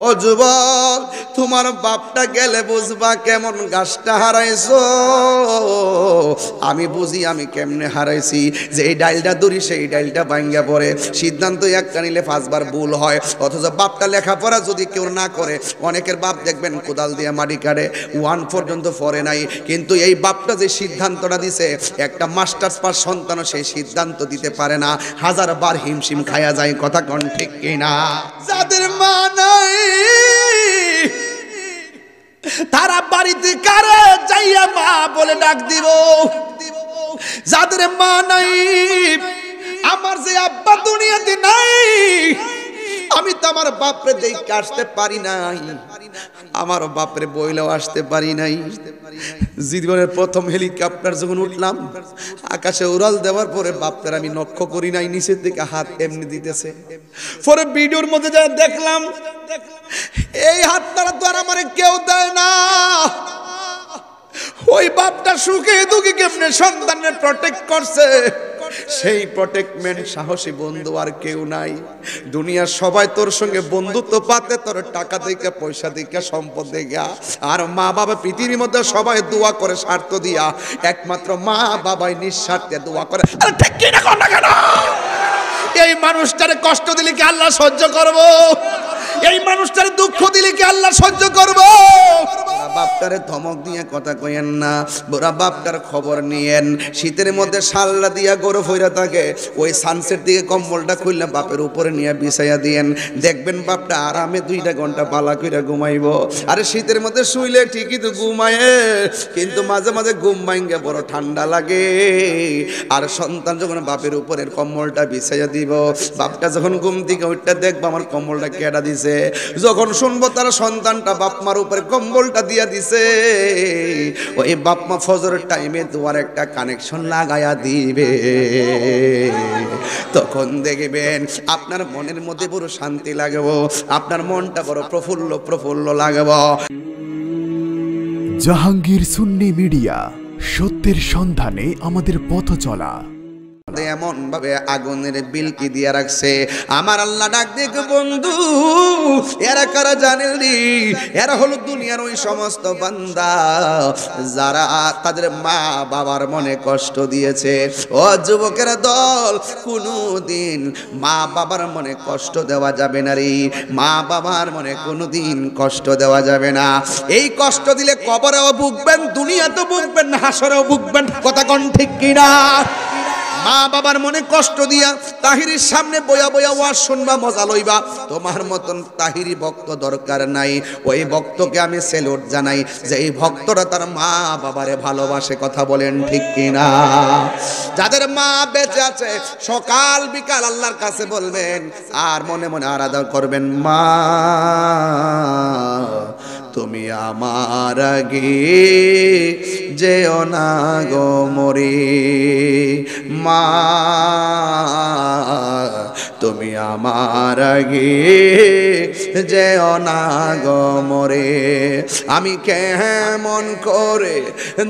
ও যুবক, তোমার বাপটা গেলে বুঝবা কেমন গাছটা হারাইছো। আমি বুঝি আমি কেমনে হারাইছি। যে এই ডাইলটা ধরি সেই ডাইলটা ভাঙ্গা পড়ে। সিদ্ধান্ত একটা নিলে 5 বার ভুল হয়। অথচ বাপটা লেখাপড়া যদি কেউ না করে, অনেকের বাপ দেখবেন কোদাল দিয়ে মাটি কাটে, 1 পর্যন্ত পড়ে নাই, কিন্তু এই বাপটা যে সিদ্ধান্তটা দিছে, একটা মাস্টার্স পাস সন্তানও সেই সিদ্ধান্ত দিতে পারে না। 1000 বার হিমশিম খায়া যায়। কথা কোন ঠিক কিনা? যাদের মা নাই তারা বাড়িতে কারে যাইয়া মা বলে ডাক দিব। যাদের মা নাই, আমার যে আব্বা দুনিয়াতে নাই, আমি তো আমার বাপরে দেখে আসতে পারি নাই, আমার বাপরে বইলেও আসতে পারি নাই। জীবনের প্রথম হেলিকপ্টার যখন উঠলাম, আকাশে উড়াল দেওয়ার পরে বাপটার আমি লক্ষ্য করি নাই, নিচের দিকে হাত এমনি দিতেছে। পরে ভিডিওর মধ্যে যা দেখলাম, এই হাতটা তো আর আমার কেউ দেয় না। ওই বাপটা সুখে দুঃখে কেমনে সন্তানের প্রটেক্ট করছে, সেই প্রটেক্টমেন্ট সাহসী বন্ধু আর কেউ নাই। দুনিয়ার সবাই তোর সঙ্গে বন্ধুত্ব পাতে তোর টাকা দিকে, পয়সা দিকে, সম্পদ দিকে। আর মা বাবা পৃথিবীর মধ্যে সবাই দোয়া করে স্বার্থ দিয়া, একমাত্র মা বাবাই নিঃস্বার্থে দোয়া করে। আরে ঠিক কি না কোন না কেন? এই মানুষটারে কষ্ট দিলে কি আল্লাহ সহ্য করব? এই মানুষটারে দুঃখ দিলে কি আল্লাহ সহ্য করব? বাপটারে ধমক দিয়ে কথা কইেন না, বুড়া বাপটার খবর নিয়েন। শীতের মধ্যে শাল্লা দিয়া গরু ফইরা থাকে, ওই সানসেট দিকে কম্বলটা খুললে বাপের উপরে নিয়ে বিছাইয়া দিয়েন, দেখবেন বাপটা আরামে 2টা ঘন্টা পালা কইরা ঘুমাইব। আরে শীতের মধ্যে শুইলে ঠিকই তো ঘুমায়, কিন্তু মাঝে মাঝে ঘুম ভাঙ্গে বড় ঠান্ডা লাগে। আর সন্তান যখন বাপের উপরের কম্বলটা বিছাইয়া দিব, বাপটা যখন ঘুম থেকে উঠতে দেখবো আমার কম্বলটা কেডা দিছে, যখন শুনবো তার সন্তানটা বাপমার উপরে কম্বলটা দিয়া দিছে, ওই বাপমা ফজরের টাইমে দুয়ার একটা কানেকশন লাগায়া দিবে। তখন দেখবেন আপনার মনের মধ্যে বড় শান্তি লাগবে, আপনার মনটা বড় প্রফুল্ল প্রফুল্ল লাগবে। জাহাঙ্গীর সুন্নি মিডিয়া, সত্যের সন্ধানে আমাদের পথ চলা। এমন ভাবে আগুনের বিলকি দিয়ে রাখছে, আমার আল্লাহ ডাক দেখ বন্ধু, এরা কারা জানেননি? এরা হলো দুনিয়ার ওই সমস্ত বান্দা যারা তাদের মা বাবার মনে কষ্ট দিয়েছে। ও যুবকেরা দল, কোনোদিন মা বাবার মনে কষ্ট দেওয়া যাবে না রে। মা বাবার মনে কোনোদিন কষ্ট দেওয়া যাবে না। এই কষ্ট দিলে কবরেও ভুগবেন, দুনিয়াতেও ভুগবেন, হাসরেও ভুগবেন। কথা কোন ঠিক কিনা? মা বাবার মনে কষ্ট দিয়া তাহিরির সামনে বয়া বয়া ওয়াজ শুনবা, মজা লইবা, তোমার মতন তাহিরি ভক্ত দরকার নাই। ওই ভক্তকে আমি সেলুট জানাই যে এই ভক্তরা তার মা বাবারে ভালোবাসে। কথা বলেন ঠিক কিনা? যাদের মা বেঁচে আছে সকাল বিকাল আল্লাহর কাছে বলবেন আর মনে মনে আরাধনা করবেন, মা তুমি আমার আগে যেও না গো মরে, মা তুমি আমার আগে যেও না গো মরে। আমি কেমন করে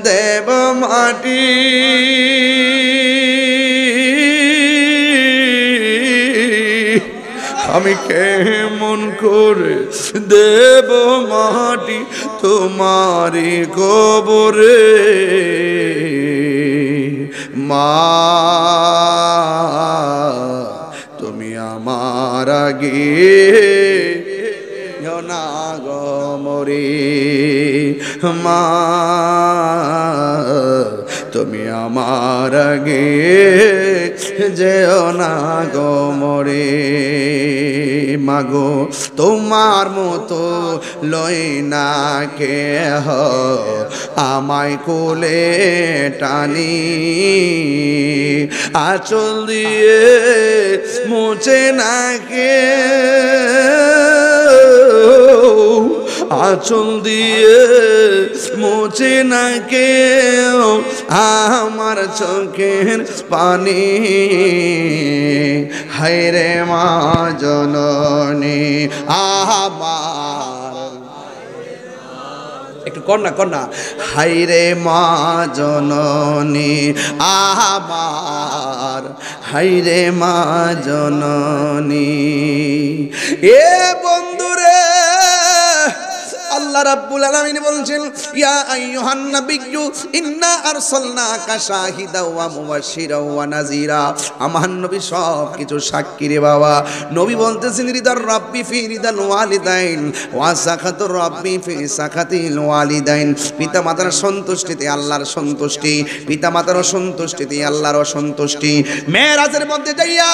দেব মাটি, আমি কেমন করে দেব মাটি তোমারি কবরে, মা তুমি আমার আগে না গো মরে, মা তুমি আমার আগে যেও না গো মরে। মাগো তোমার মতো লই না কেহ আমায় কোলে টানি, আঁচল দিয়ে মুছে না কে, আঁচল দিয়ে মুছে না কেউ আমার চোখের পানি। হায়রে মা জননী আমার, একটু কন্যা, হায়রে মা জননী আমার, হায়রে মা জননী। এ বন্ধুরে আল্লাহ রাব্বুল আলামিন বলছেন ইয়া আইয়ুহান নাবিয়্যু ইন্না আরসালনাকা শাহিদাও ওয়া মুবাশশিরাও ওয়া নাযীরা। আমার নবী সব কিছু সাক্ষী রে বাবা। নবী বলতেছেন রিদার রাব্বি ফি রিদাল ওয়ালিদাইন ওয়া সাখাতুর রাব্বি ফি সাখাতিল ওয়ালিদাইন। পিতা মাতার সন্তুষ্টিতে আল্লাহর সন্তুষ্টি, পিতা মাতার অসন্তুষ্টিতে আল্লাহর অসন্তুষ্টি। মেরাজের মধ্যে যাইয়া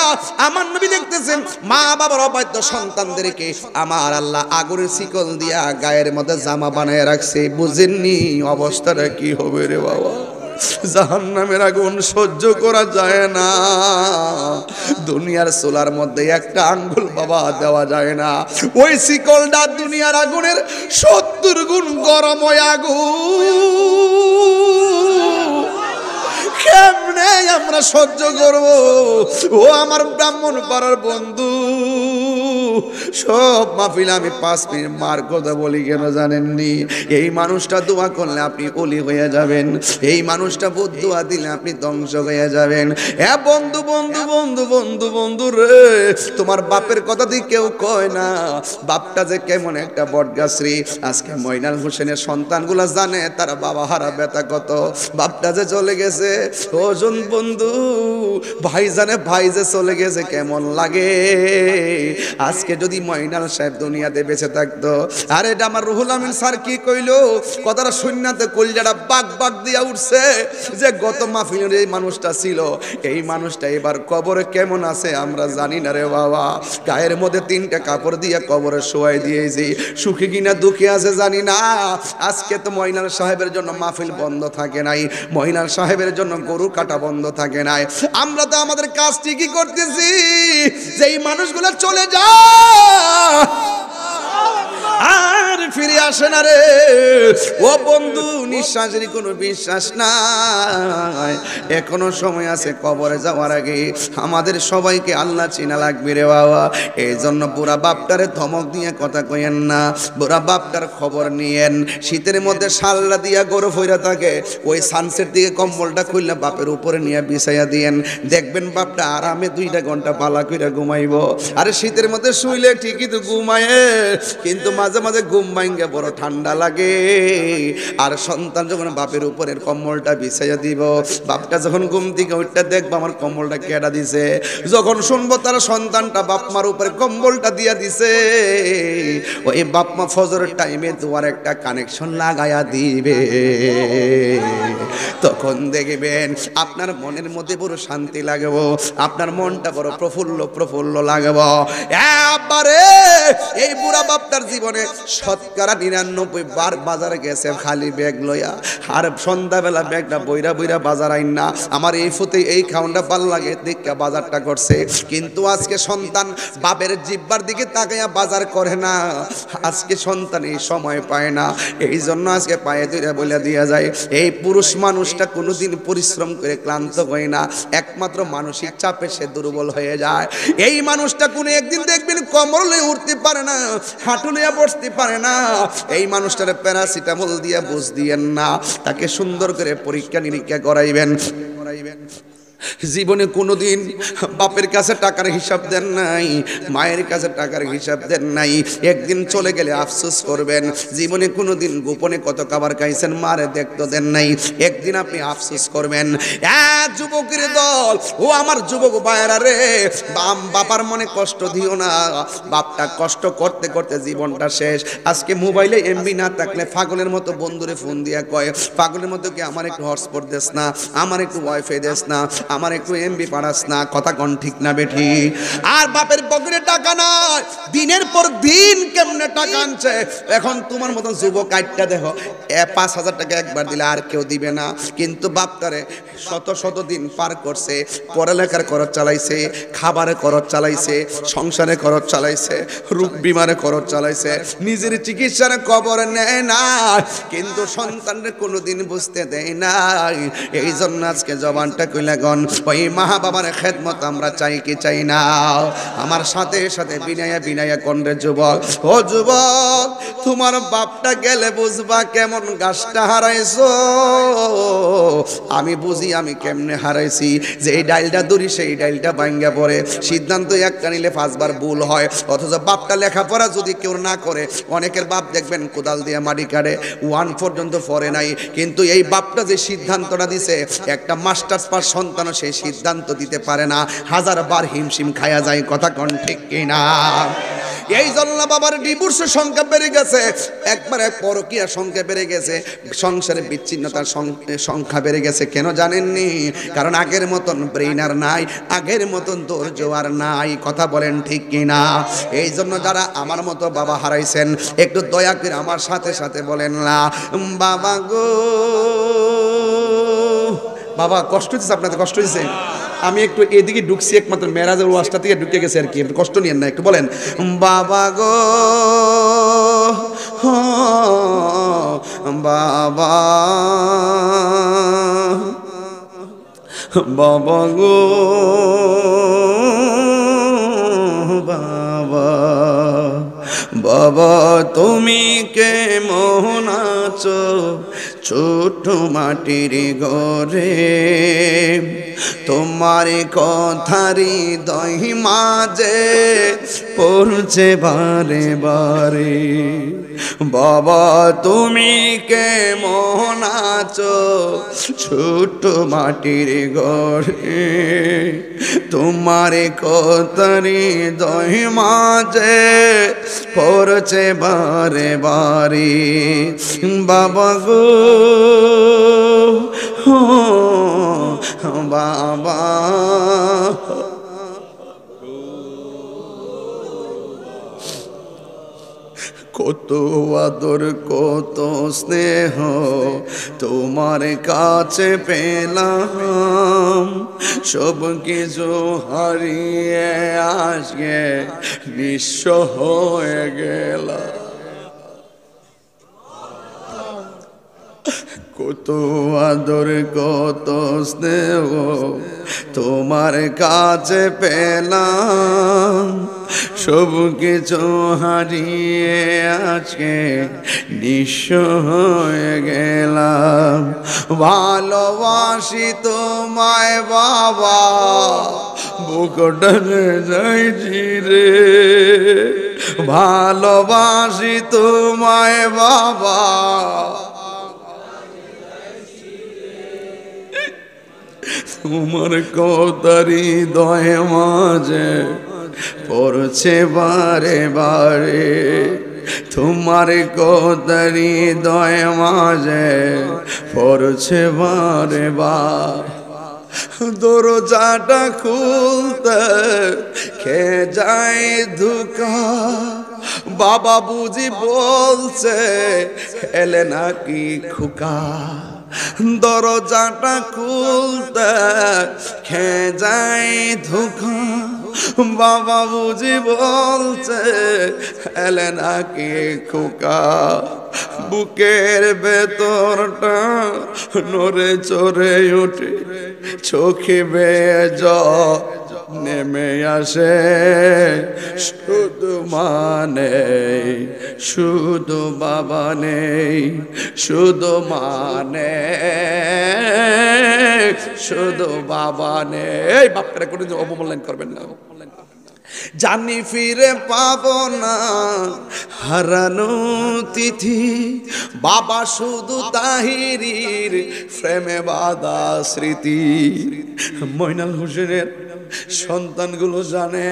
আমার নবী দেখতেছেন মা বাবার অবাধ্য সন্তানদেরকে আমার আল্লাহ আগুনের শিকল দিয়া গায়ের মধ্যে জামা বানায় রাখছে। বুঝেননি অবস্থাটা কি হবে রে বাবা? জাহান্নামের আগুন সহ্য করা যায় না। দুনিয়ার চুলার মধ্যে একটা আঙ্গুল বাবা দেওয়া যায় না। ওই শিকলটা দুনিয়ার আগুনের 70 গুণ গরম ওই আগুন। কেমনে আমরা সহ্য করব? ও আমার ব্রাহ্মণ পাড়ার বন্ধু, সব মাহফিলে আমি 5 মিনিট মার কথা বলি কেন জানেননি? এই মানুষটা দোয়া করলে আপনি ওলি হয়ে যাবেন, এই মানুষটা বদদুয়া দিলে আপনি ধ্বংস হয়ে যাবেন। এ বন্ধু বন্ধু বন্ধু বন্ধু বন্ধু রে, তোমার বাপের কথা দিয়ে কেউ কয় না বাপটা যে কেমন একটা বটগাছ রে। আজকে মইনাল হোসেনের সন্তানগুলা জানে তার বাবা হারা ব্যথা কত। বাপটা যে চলে গেছে, ওজন বন্ধু ভাই জানে ভাই যে চলে গেছে কেমন লাগে। আজকে যদি মইনাল সাহেব দুনিয়াতে বেঁচে থাকতো, আর এটা আমার রুহুল আমিন স্যার কি কইলো কথাটা শূন্যতে কলজাটা বাগ বাগ দিয়া উঠছে যে গত মাহফিলের এই মানুষটা ছিল, এই মানুষটা এবার কবরে কেমন আছে আমরা জানি না রে বাবা। গায়ের মধ্যে 3টা কাপড় দিয়ে কবরে শোয়াই দিয়েছি, সুখী কিনা দুঃখী আছে জানি না। আজকে তো মইনাল সাহেবের জন্য মাহফিল বন্ধ থাকে নাই, মইনাল সাহেবের জন্য গরু কাটা বন্ধ থাকে নাই। আমরা তো আমাদের কাজ ঠিকই করতেছি, যে এই মানুষগুলো চলে যায় আর ফিরে আসে না রে। ও বন্ধু, নিঃশ্বাসের কোনো বিশ্বাস নাই, এখনো সময় আছে। কবরে যাওয়ার আগে আমাদের সবাইকে আল্লাহ চিনা লাগবে রে বাবা। এই জন্য বুড়া বাপটারে ধমক দিয়ে কথা কইেন না, বুড়া বাপটার খবর নিয়েন। শীতের মধ্যে শালটা দিয়া গরু ফইরা থাকে, ওই সানসেট দিকে কম্বলটা খুললে বাপের উপরে নিয়ে বিছাইয়া দিয়েন, দেখবেন বাপটা আরামে 2টা ঘন্টা পালা কইরা ঘুমাইব। আরে শীতের মধ্যে শুইলে ঠিকই তো ঘুমায়, কিন্তু মাঝে মাঝে ঘুম ভাঙ্গে বড় ঠান্ডা লাগে। আর সন্তান যখন বাপের উপরের কম্বলটা বিছাইয়া দিব, বাপটা যখন ঘুম থেকে উঠতে দেখবো আমার কম্বলটা কেডা দিছে, যখন শুনবো তার সন্তানটা বাপমার উপরে কম্বলটা দিয়া দিছে, ওই বাপমা ফজরের টাইমে দুয়ার একটা কানেকশন লাগায়া দিবে। তখন দেখবেন আপনার মনের মধ্যে বড় শান্তি লাগবে, আপনার মনটা বড় প্রফুল্ল প্রফুল্ল লাগবে। একবারে এই বুড়া বাপটার জীবনে 99% বার বাজারে গেছে খালি ব্যাগ লইয়া, আর সন্ধ্যাবেলা ব্যাগটা বইরা বইরা বাজার আইন না। আমার এই ফুতে এই খাউনটা ভাল লাগে দেখা বাজারটা করছে, কিন্তু আজকে সন্তান বাপের জিব্বার দিকে তাকাইয়া বাজার করে না। আজকে সন্তান এই সময় পায় না, এই জন্য আজকে পায়ে ধরে বলে দিয়া যায় এই পুরুষ মানুষটা কোনোদিন পরিশ্রম করে ক্লান্ত হয় না, একমাত্র মানসিক চাপে সে দুর্বল হয়ে যায়। এই মানুষটা কোনো একদিন দেখবেন কোমর লয়ে উঠতে পারে না, হাঁটু লইয়া বসতে পারে না। এই মানুষটারে প্যারাসিটামল দিয়া বুঝ দিয়েন না, তাকে সুন্দর করে পরীক্ষা নিরীক্ষা করাইবেন। জীবনে কোনোদিন বাপের কাছে টাকার হিসাব দেন নাই, মায়ের কাছে টাকার হিসাব দেন নাই, একদিন চলে গেলে আফসোস করবেন। জীবনে কোনোদিন গোপনে কত খাবার খাইছেন মারে দেখতে দেন নাই, একদিন আপনি আফসোস করবেন। যুবকের দল, ও আমার যুবক ভাইরা রে, বাবার মনে কষ্ট দিও না। বাপটা কষ্ট করতে করতে জীবনটা শেষ। আজকে মোবাইলে এমবি না থাকলে পাগলের মতো বন্ধুরে ফোন দিয়া কয়, পাগলের মতো কি আমার একটু হটস্পট দেস না, আমার একটু ওয়াইফাই দেস না, আমার একটু এমবি পাঠাস না। কথা কোন ঠিক না বেঠি? আর বাপের পকেটে টাকা নাই, দিনের পর দিন কেমনে টাকা আনছে। এখন তোমার মতন যুবক আটটা দেখো, 5,000 টাকা একবার দিলে আর কেউ দিবে না, কিন্তু বাপটারে শত শত দিন পার করছে, পড়ালেখার খরচ চালাইছে, খাবারের খরচ চালাইছে, সংসারে খরচ চালাইছে, রোগ বিমারে খরচ চালাইছে, নিজের চিকিৎসার খবর নেয় না, কিন্তু সন্তানরে কোনোদিন বুঝতে দেয় নাই। এই জন্য আজকে জবানটা কইলা গন, ওই মা বাবার খেদমত আমরা চাই কি চাই না? আমার সাথে সাথে বিনায়া বিনায়া কন্ডে যুবক, ও যুবক তোমার বাপটা গেলে বুঝবা কেমন গাছটা হারাইছো। আমি বুঝি আমি কেমনে হারাইছি, যে এই ডাইলটা ধরি সেই ডাইলটা ভাঙ্গা পড়ে। সিদ্ধান্ত একটা নিলে 5 বার ভুল হয়, অথচ বাপটা লেখাপড়া যদি কেউ না করে, অনেকের বাপ দেখবেন কোদাল দিয়ে মাটি কাটে, 1 পর্যন্ত পড়ে নাই, কিন্তু এই বাপটা যে সিদ্ধান্তটা দিছে, একটা মাস্টার্স পাস সন্তানও সেই সিদ্ধান্ত দিতে পারে না, 1000 বার হিমশিম খায়া যায়। কথা কোন ঠিক কিনা? এই জন্য বাবার ডিভোর্সের সংখ্যা বেড়ে গেছে, একবারে পরকীয়ার সংখ্যা বেড়ে গেছে, সংসারে বিচ্ছিন্নতার সংখ্যা বেড়ে গেছে। কেন জানেননি? কারণ আগের মতন ব্রেইন আর নাই, আগের মতন ধৈর্য আর নাই। কথা বলেন ঠিক কিনা? এই জন্য যারা আমার মতো বাবা হারাইছেন, একটু দয়া করে আমার সাথে সাথে বলেন না, বাবা গো। বাবা কষ্ট হচ্ছে, আপনাদের কষ্ট হয়েছে? আমি একটু এদিকে ঢুকছি, একমাত্র মেরাজের ওয়াজটা থেকে ঢুকে গেছে আর কি, একটু কষ্ট নিয়েন না, একটু বলেন বাবা গো, বাবা বাবা গো, বাবা বাবা তুমি কেমন আছো ছোট মাটির ঘরে, তোমার কথারি দহি মাঝে পড়ছে বারে বারে। বাবা তুমি কেমন আছো ছোট মাটির ঘরে, তোমার কথারি দহি মাঝে পড়ছে বারে বারে। বাবা গো বাবা, কত আদর কত স্নেহ তোমার কাছে পেলাম, সব কিছু হারিয়ে আজকে নিঃস্ব হয়ে গেলাম। কত আদর কত স্নেহ তোমার কাছে পেলাম, সব কিছু হারিয়ে আজকে নিঃস্ব হয়ে গেলাম। ভালোবাসি তোমায় বাবা, বুকটানে যাইছি রে, ভালোবাসি তোমায় বাবা, তোমার কথারি হৃদয় মাঝে পড়ছে বারে বারে, তোমার কথারি হৃদয় মাঝে পড়ছে বারে বার। দরজাটা খুলতে খেয়ে যায় ধোঁকা, বাবা বুঝি বলছে এলে নাকি খোকা। দরজাটা খুলতে খেয়ে যায় ধোঁকা, বাবা বুঝি বলছে এলে নাকি খোকা। বুকের ভেতরটা নড়ে চড়ে ওঠে, চোখে বেয়ে জল নেমে আসে, শুধু মানে শুধু বাবা নেই, শুধু মানে শুধু বাবা নেই। বাপটা করে অবমূল্যায়ন করবেন না। জানি ফিরে পাবো না হারানো তিথি, বাবা শুধু তাহিরির প্রেমে বাঁধা স্মৃতি। মইনাল হোসেনের সন্তানগুলো জানে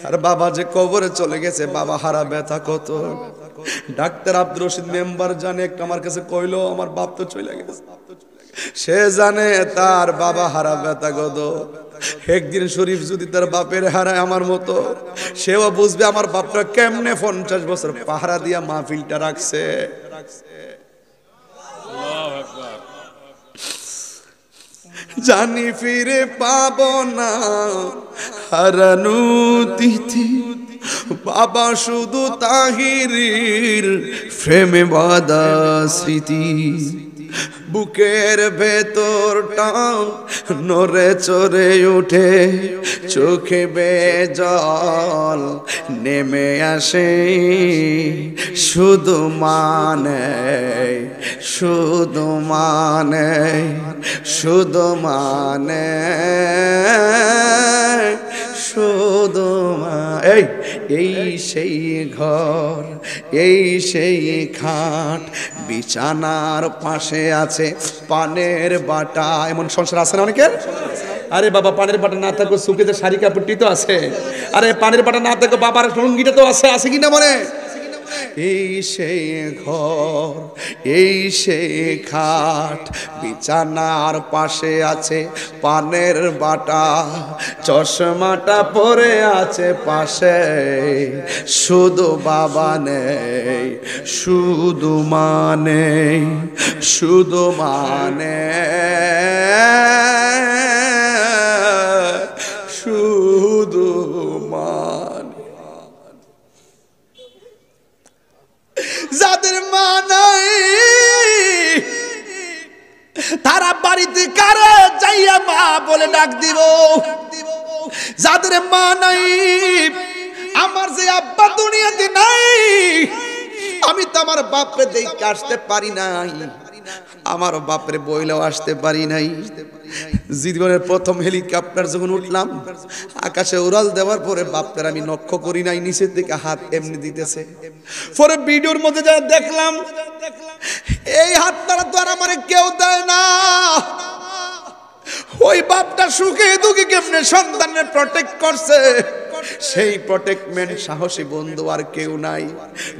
আর বাবা যে কবরে চলে গেছে, বাবা হারা ব্যথা কত। ডাক্তার আব্দুর রশিদ মেম্বার জানে, একটা আমার কাছে কইলো আমার বাপ তো চলে গেছে, সে জানে তার বাবা হারা ব্যথা কত। একদিন শরীফ যদি তার বাপের হারায় আমার মতো, সেও বুঝবে আমার বাপটা কেমনে 50 বছর পাহারা দিয়া মাহফিলটা রাখছে। জানি ফিরে পাবো না হারানো তিথি, বাবা শুধু তাহিরির ফ্রেমে বাঁধা স্মৃতি, বুকের ভেতরটা নড়ে চড়ে উঠে, চোখে বেজল নেমে আসে, শুধু মানে শুধু মানে শুধু মানে শুধু এই সেই ঘর, এই সেই খাট, বিছানার পাশে আছে পানের বাটা। এমন সংসার আছে না অনেকের? আরে বাবা, পানের বাটা না থাকো সুকেতে শাড়ি কাপড়টি তো আছে। আরে পানের বাটা না থাকো বাবার লুঙ্গিটা তো আছে, আছে কিনা বলে? এই সেই ঘর, এই সেই খাট, বিছানার পাশে আছে পানের বাটা, চশমাটা পরে আছে পাশে, শুধু বাবা নেই, শুধু মানে শুধু মানে শুধু মানে। যাদের মা নাই তারা বাড়িতে কারে যাইয়া মা বলে ডাক দিব। যাদের মা নাই, আমার যে আব্বা দুনিয়াতে নাই, আমি তো আমার বাপরে দেখে আসতে পারি নাই, আমার বাপরে বইলেও আসতে পারি নাই। জীবনের প্রথম হেলিকপ্টার যখন উঠলাম, আকাশে উড়াল দেওয়ার পরে বাপের আমি লক্ষ্য করি নাই, নিচের দিকে হাত এমনি দিতেছে। পরে ভিডিওর মধ্যে যা দেখলাম, এই হাতটা তো আর আমার কেউ দেয় না। ওই বাপটা সুখে দুঃখে কেমনে সন্তানের প্রটেক্ট করছে, সেই প্রটেক্টমেন্ট সাহসী বন্ধু আর কেউ নাই।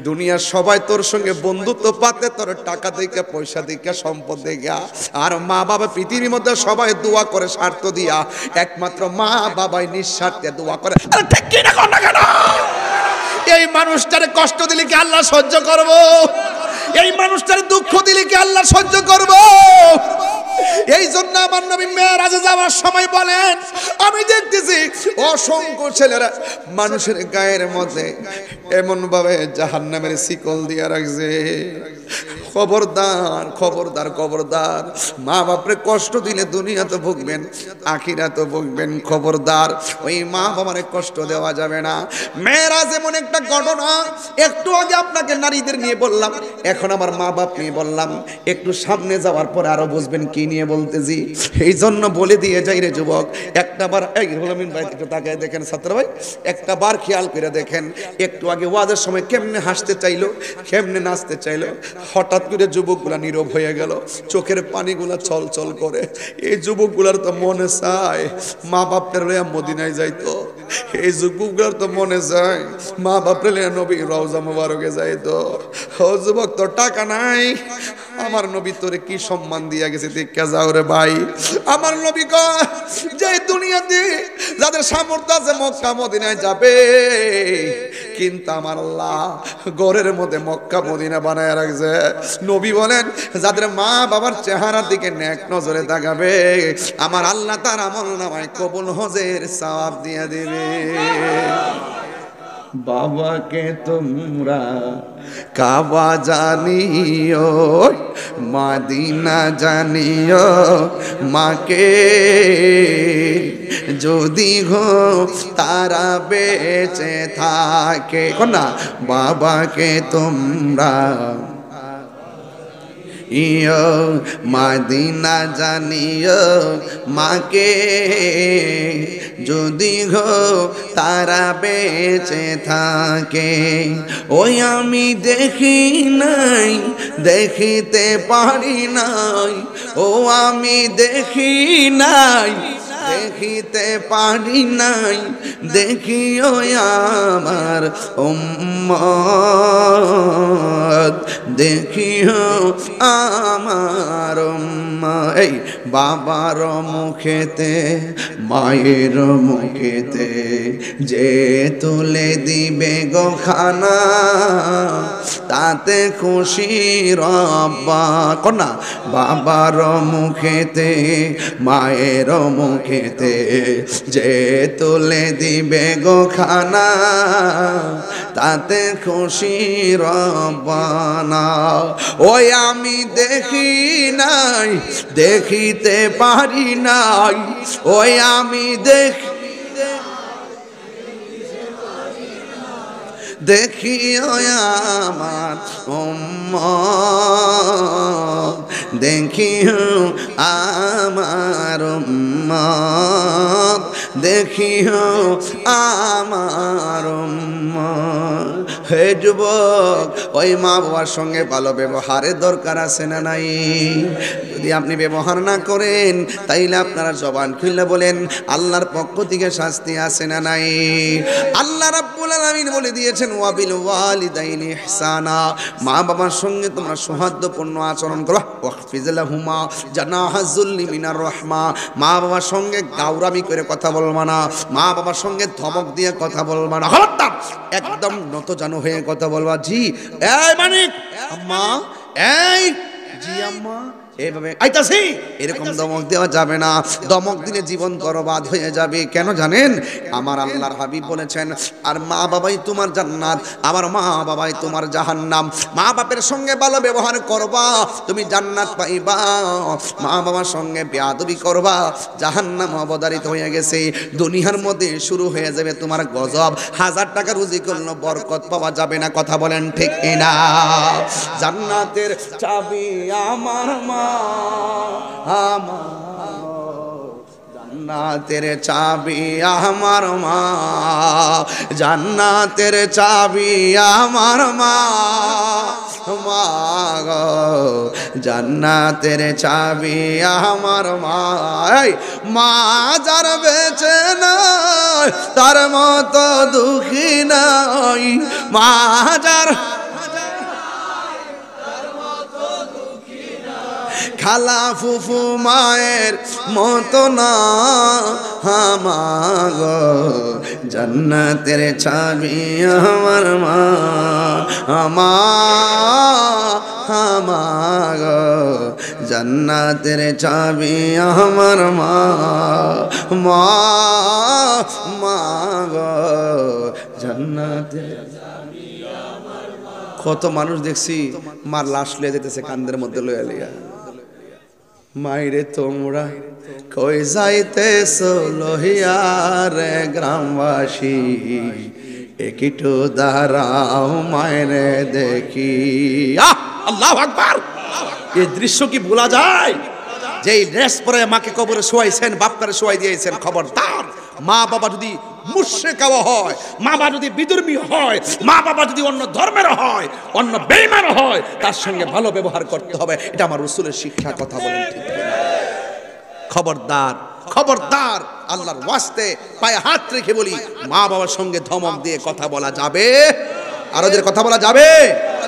দুনিয়ার সবাই তোর সঙ্গে বন্ধুত্ব পাতে, তোর টাকা দেখা, পয়সা দেখা, সম্পদ দেখা। আর মা বাবা পৃথিবীর মধ্যে সবাই দোয়া করে স্বার্থ দিয়া, একমাত্র মা বাবাই নিঃস্বার্থে দোয়া করে। আরে ঠিক কি না কোন না কেন? এই মানুষটারে কষ্ট দিলে কি আল্লাহ সহ্য করব? এই মানুষটারে দুঃখ দিলে কি আল্লাহ সহ্য করব? এই জন্য আমার নবী মেরাজে যাওয়ার সময় বলেন, আমি দেখতেছি অসংখ্য ছেলেরা মানুষের গায়ের মধ্যে এমন ভাবে জাহান্নামের শিকল দিয়ে রাখছে। খবরদার খবরদার খবরদার, মা বাপরে কষ্ট দিলে দুনিয়াতে ভুগবেন, আখিরাতে ভুগবেন। খবরদার, ওই মা বাবারে কষ্ট দেওয়া যাবে না। মেরাজ এমন একটা ঘটনা, একটু আগে আপনাকে নারীদের নিয়ে বললাম, এখন আমার মা বাপ নিয়ে বললাম। একটু সামনে যাওয়ার পরে আরো বুঝবেন কি নিয়ে বলতেছি। এই জন্য বলে দিয়ে যাই রে যুবক, একটা বার এই রুলামিন ভাই একটু তাকায় দেখেন, ছাত্র ভাই একটা বার খেয়াল করে দেখেন, একটু আগে ওয়াজের সময় কেমনে হাসতে চাইলো, কেমনে নাচতে চাইলো, হঠাৎ করে যুবকগুলা নীরব হয়ে গেল, চোখের পানিগুলা ছল ছল করে। এই যুবকগুলার তো মনে চায় মা বাপের লইয়া মদিনায় যাইতো। এই যুবকগুলার তো মনে চায় মা বাপের লইয়া নবী রওজা মুবারকে যাইতো। ও যুবক, তোর টাকা নাই, আমার নবী তোরে কি সম্মান দিয়া গেছে দেখা যাও রে ভাই। আমার নবী কয় যে দুনিয়াতে যাদের সামর্থ্য আছে মক্কা মদিনায় যাবে, কিন্তু আমার আল্লাহ ঘরের মধ্যে মক্কা মদিনা বানায় রাখছে। নবী বলেন যাদের মা বাবার চেহারার দিকে নেক নজরে তাকাবে, আমার আল্লাহ তার আমলনামায় কবুল হজের সওয়াব দিয়ে দেবে। বাবাকে তোমরা কাবা জানিও, মদিনা জানিও, মাকে যদি গো তারা বেঁচে থাকে। না, বাবাকে তোমরা ইয়ো মদিনা জানিও, মাকে যদি গো তারা বেঁচে থাকে। ওই আমি দেখি নাই, দেখিতে পারি নাই, ও আমি দেখি নাই, দেখিতে পারি নাই, দেখিও আমার উম্মত, দেখিও আমার উম্মত। এই বাবার মুখেতে মায়ের মুখেতে যে তুলে দিবে গো খানা, তা তাতে খুশি রব্বা কন্যা বাবার মুখেতে মায়ের মুখেতে যে তুলে দিবে গো খানা তাতে খুশি রব্বানা ওই আমি দেখি নাই দেখিতে পারি নাই ওই আমি দেখিও আমার উম্মত দেখিও আমার উম্মত দেখিও আমার উম্মত হে যুবক ওই মা বাবার সঙ্গে ভালো ব্যবহারের দরকার আছে না নাই যদি আপনি ব্যবহার না করেন তাইলে আপনারা জবান খুলে বলেন আল্লাহর পক্ষ থেকে শাস্তি আছে না নাই আল্লাহ রাব্বুল আলামিন বলে দিয়েছেন ওয়াবিল ওয়ালিদাইনি ইহসানা মা বাবার সঙ্গে তোমরা সৌহার্দ্যপূর্ণ আচরণ করো ওয়াহফিজ লাহুমা জানাহা যুল্লি মিনার রাহমা মা বাবার সঙ্গে গাউরামি করে কথা বলবা না মা বাবার সঙ্গে ধমক দিয়ে কথা বলবা না খবরদার একদম নতজানু হয়ে কথা বলবা জি এই মানিক আম্মা এই জি আম্মা এইভাবে আইতাছি এরকম দমক দেওয়া যাবে না দমক দিলে জীবন বরবাদ হয়ে যাবে কেন জানেন আমার আল্লাহর হাবিব বলেছেন আর মা বাবাই তোমার জান্নাত আমার মা বাবাই তোমার জাহান্নাম মা বাপের সঙ্গে ভালো ব্যবহার করবা তুমি জান্নাত পাইবা মা বাবার সঙ্গে বেয়াদবি করবা জাহান্নাম অবধারিত হয়ে গেছে দুনিয়ার মধ্যে শুরু হয়ে যাবে তোমার গজব 1000 টাকা রুজি করলে বরকত পাওয়া যাবে না কথা বলেন ঠিক কিনা জান্নাতের চাবি আমার মা জান্নাতের চাবি আমার মা জান্নাতের চাবি আমার মা মা গো জান্নাতের চাবি আমার মা মা যার বেঁচে নাই তার মতো দুঃখী নাই মা যার খালা ফুফু মায়ের মতো না হামাগো জান্নাতের চাবি আমার মা হামাগো জান্নাতের চাবি আমার মা মাগো জান্নাতের কত মানুষ দেখছি মার লাশ লিয়ে যেতেছে কান্দের মধ্যে লইয়া লিয়া মাইরে তোমরা কই যাইতেছো লহিয়া রে গ্রামবাসী একটু দাঁড়াও মায়েরে দেখি আল্লাহু আকবার এই দৃশ্য কি ভোলা যায় যেই ড্রেস পরে মাকে কবরে শোয়াইছেন বাপকারে শোয়াই দিয়েছেন খবরদার মা বাবা যদি মুশরিক হয় মা বাবা যদি বিধর্মী হয় মা বাবা যদি অন্য ধর্মের হয় অন্য বেঈমান হয় তার সঙ্গে ভালো ব্যবহার করতে হবে এটা আমার রাসূলের শিক্ষা কথা বলেন ঠিক খবরদার খবরদার আল্লাহর ওয়াস্তে পায়ে হাত রেখে বলি মা বাবার সঙ্গে ধমক দিয়ে কথা বলা যাবে আর ওদের কথা বলা যাবে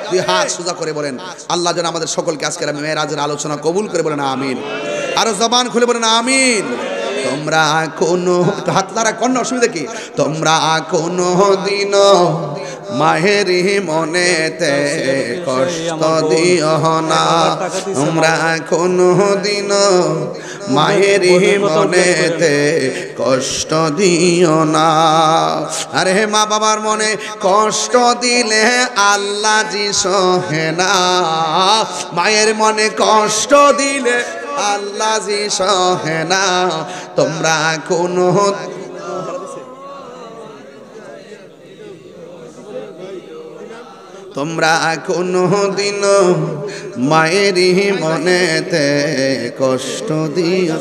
দুই হাত সোজা করে বলেন আল্লাহ যেন আমাদের সকলকে আজকের মেরাজের আলোচনা কবুল করে বলেন আমিন আর জবান খুলে বলেন আমিন তোমরা কোনো হাত লারা কোন অসুবিধা কি তোমরা কোনো দিন মাহেরি মনেতে কষ্ট দিও না তোমরা কোনো দিন মাহেরি মনেতে কষ্ট দিও না আরে মা বাবার মনে কষ্ট দিলে আল্লাহ জি সহে না মায়ের মনে কষ্ট দিলে আল্লাহ জি সহে না তোমরা কোনো তোমরা কোনো দিন মায়েরই মনেতে কষ্ট দিও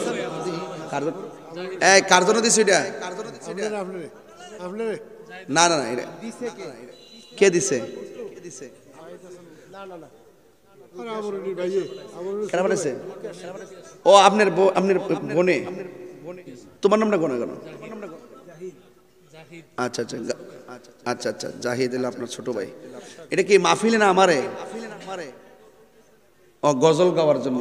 এই কার জন্য দিছি এটা না না না এটা কে দিছে ও আপনার আপনার বোনে তোমার নামটা কোন কেন আচ্ছা আচ্ছা আচ্ছা আচ্ছা জাহিদ এল আপনার ছোট ভাই এটা কি মাহফিলে না আমারে ও গজল গাওয়ার জন্য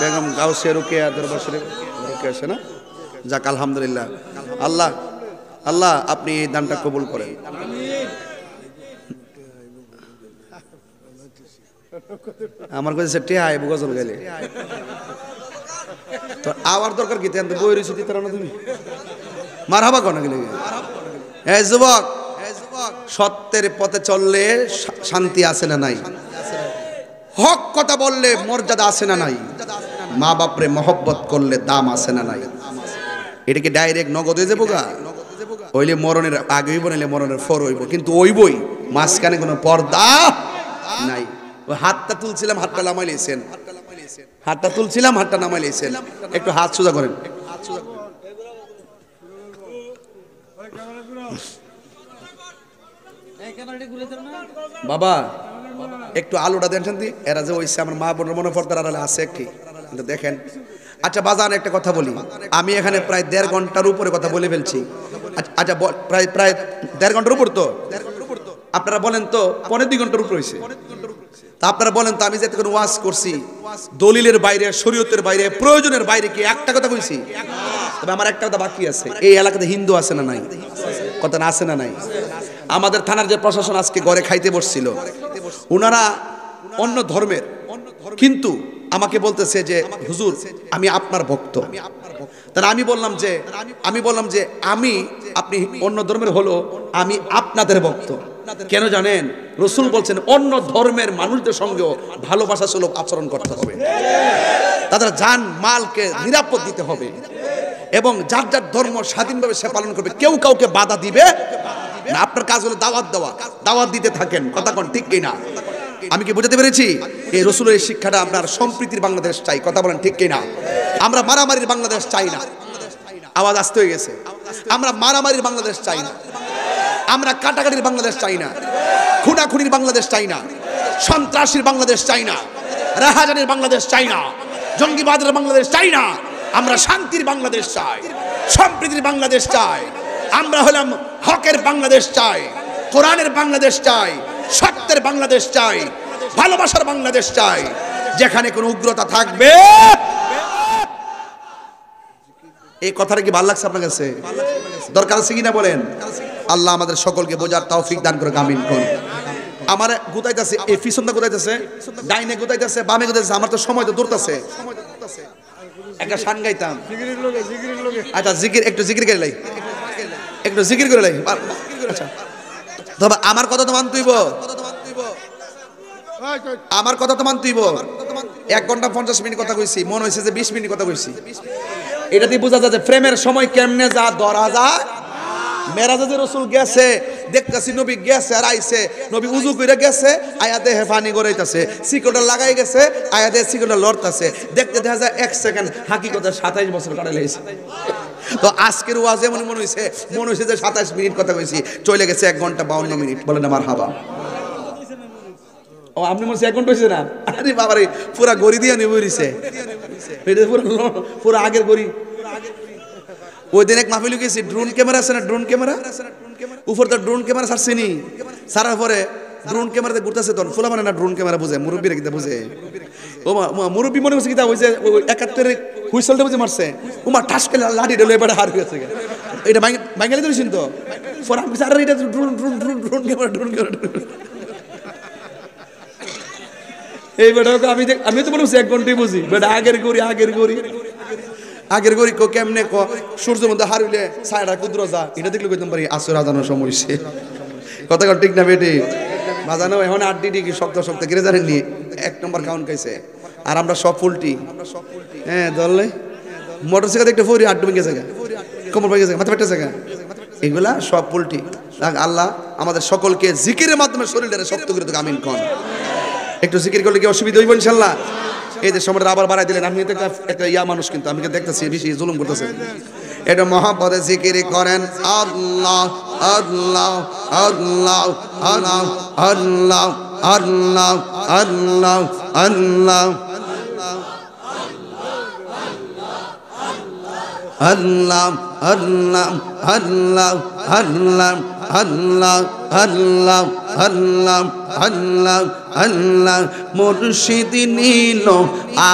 বেগম গাউসিয়া রুকিয়া দরবার শরীফ রুকিয়া আছে না যাক আলহামদুলিল্লাহ আল্লাহ আল্লাহ আপনি এই দানটা কবুল করেন আমার কাছে টিয়া আইব গজল গাইলে তো আবার দরকার কি তেন বই রইছি দিতার না তুমি মারহাবা কোন গেলে এই যুবক সত্যের পথে চললে শান্তি আছে না নাই হক কথা বললে মর্যাদা আছে না নাই মা বাপরে মহব্বত করলে দাম আছে না নাই এটা কি ডাইরেক্ট নগদ হয়ে যাবো গা হইলে মরণের আগে হইব নাইলে মরণের পর হইব কিন্তু ওই বই মাঝখানে কোনো পর্দা নাই ওই হাতটা তুলছিলাম হাতটা নামাই লিয়েছেন হাতটা তুলছিলাম হাতটা নামাই লিয়েছেন একটু হাত সোজা করেন বাবা একটু আলোটা দেন শান্তি এরা যে ওইসে আমার মা বোনের মনে পড়তার আড়ালে আছে কি দেখেন আচ্ছা বাজান একটা কথা বলি আমি এখানে প্রায় 1.5 ঘন্টার উপরে কথা বলে ফেলছি আচ্ছা প্রায় 1.5 ঘন্টার উপর তো আপনারা বলেন তো 1.5 ঘন্টার উপর হয়েছে তা আপনারা বলেন তো আমি যেতে করে ওয়াজ করছি দলিলের বাইরে শরীয়তের বাইরে প্রয়োজনের বাইরে কি একটা কথা কইছি তবে আমার একটা কথা বাকি আছে এই এলাকাতে হিন্দু আছে না নাই কথা না আছে না নাই আমাদের থানার যে প্রশাসন আজকে ঘরে খাইতে বসছিল ওনারা অন্য ধর্মের কিন্তু আমাকে বলতেছে যে হুজুর আমি আপনার ভক্ত তাহলে আমি বললাম যে আমি আপনি অন্য ধর্মের হলো আমি আপনাদের ভক্ত কেন জানেন রাসূল বলছেন অন্য ধর্মের মানুষদের সঙ্গেও ভালোবাসা সুলভ আচরণ করতে হবে তাদের জান মালকে নিরাপদ দিতে হবে এবং যার যার ধর্ম স্বাধীনভাবে সে পালন করবে কেউ কাউকে বাধা দিবে না আপনার কাজ হলো দাওয়াত দিতে থাকেন কথা কোন ঠিক কিনা আমি কি বুঝাতে পেরেছি এই রাসূলের শিক্ষাটা আপনার সম্প্রীতির বাংলাদেশ চাই কথা বলেন ঠিক কিনা আমরা মারামারির বাংলাদেশ চাই না আওয়াজ আসতে হয়ে গেছে আমরা মারামারির বাংলাদেশ চাই না আমরা কাটাকাটির বাংলাদেশ চাই না খুনাখুনির বাংলাদেশ চাই না সন্ত্রাসীর বাংলাদেশ চাই না রাহাজানির বাংলাদেশ চাই না জঙ্গিবাদের বাংলাদেশ চাই না আমরা শান্তির বাংলাদেশ চাই সম্প্রীতির বাংলাদেশ চাই আমরা হলাম হকের বাংলাদেশ চাই কোরআনের বাংলাদেশ চাই সত্যের বাংলাদেশ চাই ভালোবাসার বাংলাদেশ চাই যেখানে কোনো উগ্রতা থাকবে এই কথাটা কি ভালো লাগছে আপনার কাছে দরকার আছে কিনা বলেন আল্লাহ আমাদের সকলকে বোঝার তৌফিক দান করে আমিন কোন আমার গুতাইতেছে এই পিছনটা গুতাইতেছে ডাইনে গুতাইতেছে বামে গুতাইতেছে আমার তো সময় তো দূরতাছে একটা শান গাইতাম আচ্ছা জিকির একটু জিকির করে লাই একটু জিকির করে লাই আচ্ছা তবে আমার কথা তো মানতেইব আমার কথা তো মানতেইব 1 ঘন্টা 50 মিনিট কথা কইছি মনে হইছে যে 20 মিনিট কথা কইছি এটা দিয়ে বোঝা যায় যে প্রেমের সময় কেমনে যা ধরা যায় মেরাজে যে রাসূল গেছে দেখতাছি নবী গেছে আর আইছে নবী উযু কইরা গেছে আয়াতে পানি গড়াইতাছে সিকোটা লাগাই গেছে আয়াতে সিকোটা লড়তাছে দেখতে দেখা যায় 1 সেকেন্ড হাকিকতে 27 বছর কাটাই লাইছে তো আজকের ওয়াজে মনে হইছে যে 27 মিনিট কথা কইছি চলে গেছে 1 ঘন্টা 52 মিনিট বলেন না মারহাবা ও আপনি মনে 1 ঘন্টা হইছে না আরে বাবা রে পুরা গড়ি দিয়া নিয়ে বইরিছে এটা পুরো আগের গড়ি ওই দিন এক মাহফিলে গেছি ড্রোন ক্যামেরা আছে না ড্রোন ক্যামেরা উপর তো ড্রোন ক্যামেরা ছাড়ছেনি সারার পরে ড্রোন ক্যামেরাতে ঘুরতেছে তখন ফুলা মানে না ড্রোন ক্যামেরা বুঝে মুরব্বীরা কিতা বুঝে ও মুরব্বী মনে হচ্ছে কিতা হইছে 71 এর হুইসেলটা বুঝে মারছে ও মা ঠাস করে লাঠি ডলে এবারে হার হয়েছে এটা বাঙালি ধরেছেন তো পরে আমি স্যার এটা ড্রোন ক্যামেরা এই বেটাকে আমি তো মনে হচ্ছে 1 ঘন্টাই বুঝি বেটা আগের গরি কো কেমনে কো সূর্যের মধ্যে হারিলে ছায়াটা কুদ্র যা এটা দেখলে কইতাম পারি আসর আজানোর সময় হইছে কথা ঠিক না বেটি বাজানো এখন 8 ডিডি কি শক্ত গিরে জানেন নি 1 নম্বর কাউন্ট কইছে আর আমরা সব ফুলটি হ্যাঁ দললে মোটরসাইকেল একটা ফরি 8 ডুবে গেছে কোমর পড়ে গেছে মাথা ফেটে গেছে এগুলা সব ফুলটি আল্লাহ আমাদের সকলকে জিকিরের মাধ্যমে শরীরটারে শক্ত করে দেন আমিন কোন একটু জিকির করলে কি অসুবিধা হইব ইনশাআল্লাহ এই যে সময়টা আবার বাড়াই দিলেন আমি তো একটা ইয়া মানুষ কিন্তু আমি দেখতেছি বেশি জুলুম করতেছে এটা মহব্বতে জিকির করেন আল্লাহ আল্লাহ আল্লাহ আল্লাহ আল্লাহ আল্লাহ আল্লাহ আল্লাহ আল্লাহ আল্লাহ আল্লাহ আল্লাহ আল্লাহ আল্লাহ আল্লাহ আল্লাহ আল্লাহ মুর্শিদ নীল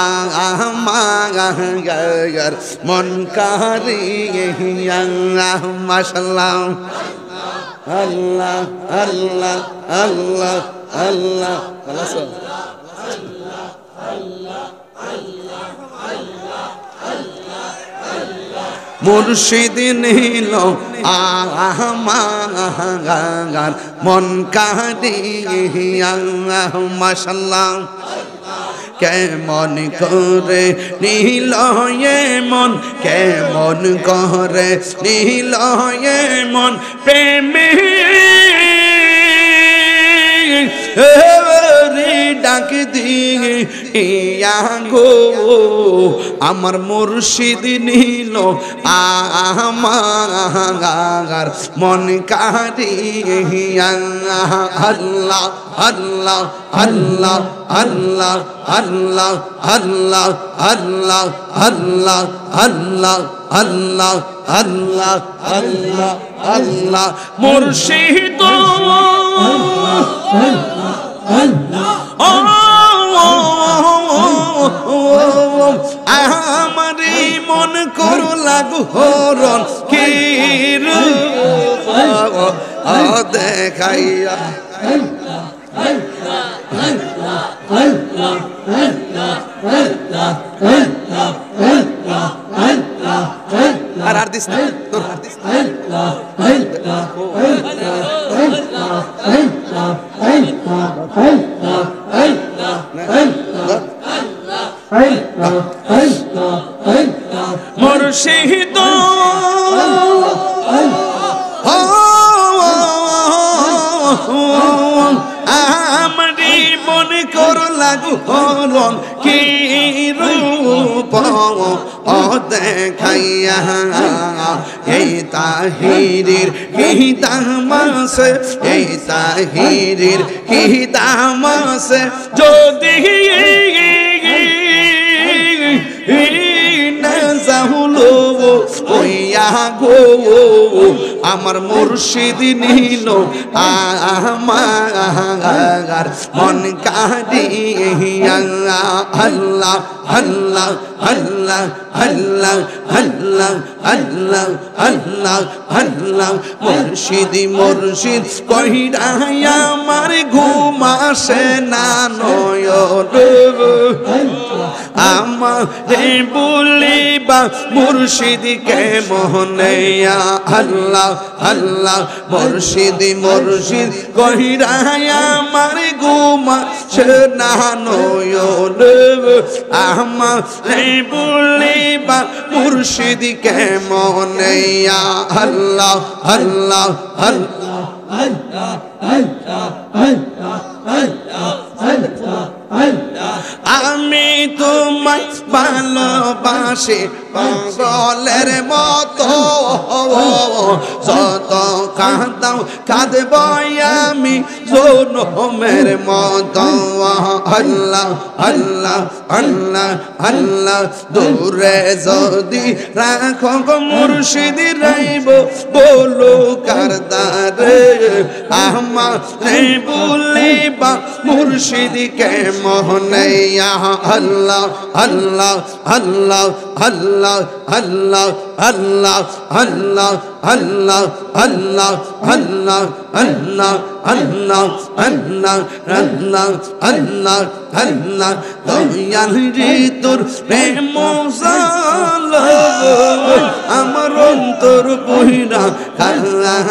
আমার মন কারিয়া মাশাআল্লাহ আল্লাহ আল্লাহ আল্লাহ আল্লাহ মুর্শিদ নিল আমার মন কাঁদিয়া মাশাআল্লাহ কেমন করে নীল মন কেমন করে নীল মন প্রেমে ডাক দিয়ে ইয়া গো আমার মুর্শিদ নিল আমার মন কাঁদিয়া আল্লাহ আল্লাহ আল্লাহ আল্লাহ আল্লাহ আল্লাহ আল্লাহ আল্লাহ আল্লাহ আল্লাহ আল্লাহ আল্লাহ আল্লাহ মুর্শিদ আমারি মন করো লাগু হরণ কি রূপ দেখাইয়া আর দিস না তোর আর দিস মুর্শিদ আমারি মনে করো লাগু হরণ কি রূপ দেখাইয়া এই তাহিরের কি দামাসে এই তাহিরের কি দামাসে যদি যাহুলো ওইয়া গো আমার মুর্শিদ নিল আমার মন কাঁদিয়া আল্লাহ আল্লাহ আল্লাহ আল্লাহ আল্লাহ আল্লাহ আল্লাহ আল্লাহ মুর্শিদ মুর্শিদ কইরা আমার ঘুম আসে না নয়ন আমারে বলিবা মুর্শিদ কে মোহনে আল্লাহ আল্লাহ মুর্শিদ মুর্শিদ কইরা আমার ঘুম আসে না নয়ন আমারে বলিবা মুর্শিদ কে মোহনে আল্লাহ আল্লাহ আল্লাহ আমি তোমায় ভালোবাসি পাগলের মতো যত কাঁদাও কাঁদব আমি জনমের মতো আল্লাহ আল্লাহ আল্লাহ আল্লাহ দূরে যদি রাখো মুর্শিদ রাইব বলো কারদারে আমারে বলিবা মুর্শিদ কে মোহনে আল্লাহ আল্লাহ আল্লাহ আল্লাহ আল্লাহ আল্লাহ আল্লাহ আল্লাহ আল্লাহ আল্লাহ আল্লাহ আল্লাহ আল্লাহ আল্লাহ আল্লাহ আল্লাহ দয়াল রে তোর প্রেম জালা আমার অন্তর বহিরা আল্লাহ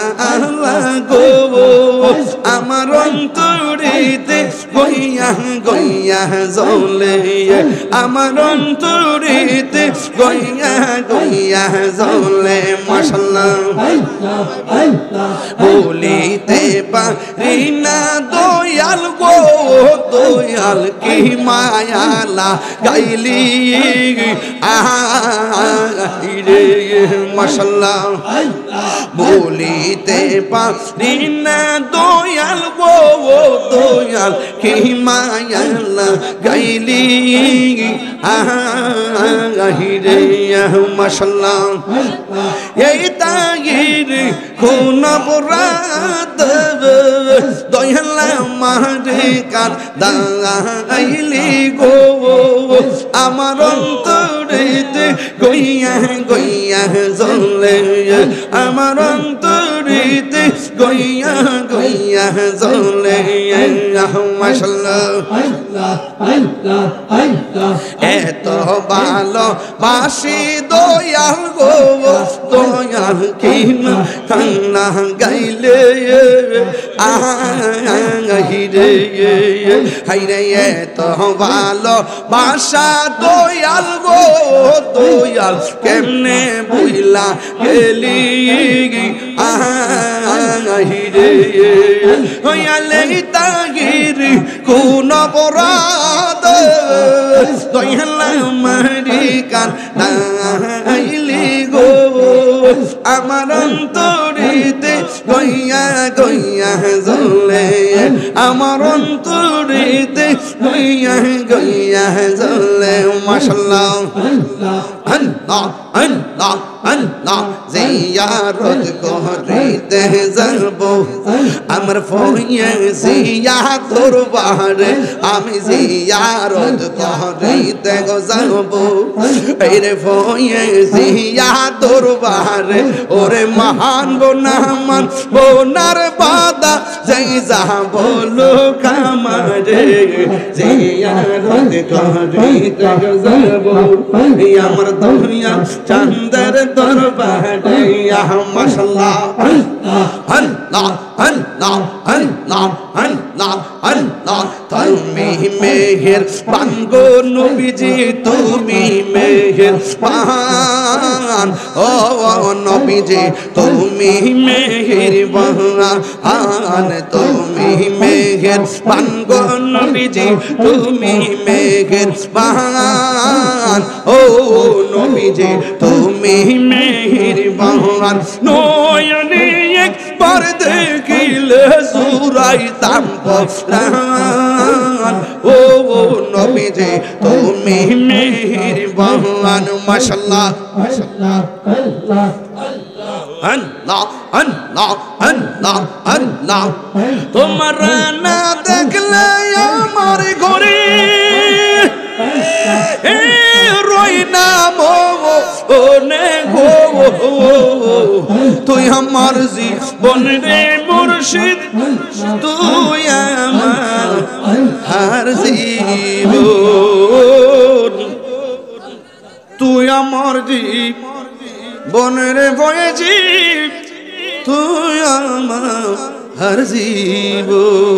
গো আমার অন্তরেতে গইয়া গইয়া জ্বলে আমার অন্তরেতে গইয়া গইয়া জ্বলে মাশাআল্লাহ বলিতে পারি না দয়াল গো দয়াল কি মায়ালা গাইলি রে মাশাআল্লাহ বলিতে পারি না দয়াল গো দয়াল কি মায়ালা গাইলি রে মাশাআল্লাহ এই তাগির কোন বরাত দয়াল মারে কার দাইলি গো আমার অন্তরেতে গইয়া গইয়া জ্বলে আমার অন্তর অন্তরিতে গইয়া গইয়া জ্বলে মাশাআল্লাহ এত ভালোবাসি দয়াল গো দয়াল কিনা কান্না গাইলে আহিরে হাইরে এত ভালোবাসা দয়াল গো দয়াল কেমনে বুইলা গেলি আহিরে হইয়ালে তাগিরি কোন অপরাধ দয়াল মারি কান নাইলি গো আমার অন্তরিতে গইয়া গইয়া জ্বলে আমার অন্তরিতে গইয়া গইয়া জ্বলে মাশাআল্লাহ আল্লাহ আল্লাহ আল্লাহ জিয়ারত করিতে যাব আমার ফয়ে জিয়া দরবারে আমি জিয়ারত করিতে যাব এই রে ফয়ে জিয়া দরবারে ওরে মহান বোনামান বোনার বাদা যাই যা বলো কামারে জিয়ারত করিতে যাব আমার দুনিয়া চাঁদের দরবারে মাশাআল্লাহ আল্লাহ আল্লাহ আল্লাহ আল্লাহ আল্লাহ তুমি মেহের বানগো নবীজি তুমি মেহের বান ও নবীজি তুমি মেহের বান তুমি মেহের বানগো নবীজি তুমি মেহের বান ও নবীজি তুমি মেহের বান নয়নে একবার দেখিলে সুরাইতাম পরাণ ও নবীজি তুমি মেহের বান মাশাআল্লাহ মাশাআল্লাহ আল্লাহ আল্লাহ আল্লাহ আল্লাহ তোমার না দেখলে আমার ঘরে রই না মনে গো তুই আমার জীবন রে মুর্শিদ তুই আমার হার জীবন তুই আমার জীবন রে ভয়েছি তুই আমার হার জীবন